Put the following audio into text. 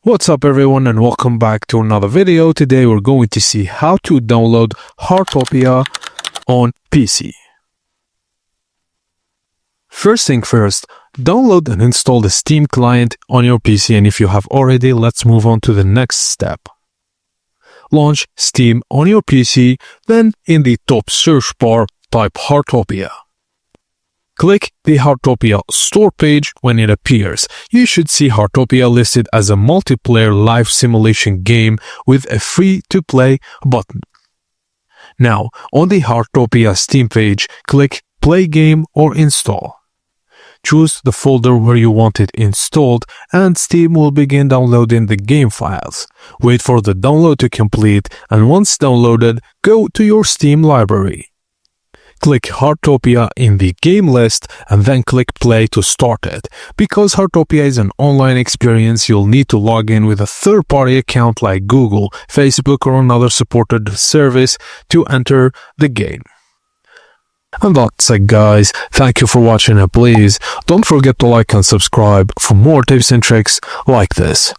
What's up everyone and welcome back to another video. Today we're going to see how to download Heartopia on PC. First thing first, download and install the Steam client on your PC, and if you have already, let's move on to the next step. Launch Steam on your PC, then in the top search bar type Heartopia. Click the Heartopia store page when it appears. You should see Heartopia listed as a multiplayer live simulation game with a free-to-play button. Now, on the Heartopia Steam page, click Play Game or Install. Choose the folder where you want it installed, and Steam will begin downloading the game files. Wait for the download to complete, and once downloaded, go to your Steam library. Click Heartopia in the game list and then click play to start it. Because Heartopia is an online experience, you'll need to log in with a third-party account like Google, Facebook, or another supported service to enter the game. And that's it guys, thank you for watching, and please don't forget to like and subscribe for more tips and tricks like this.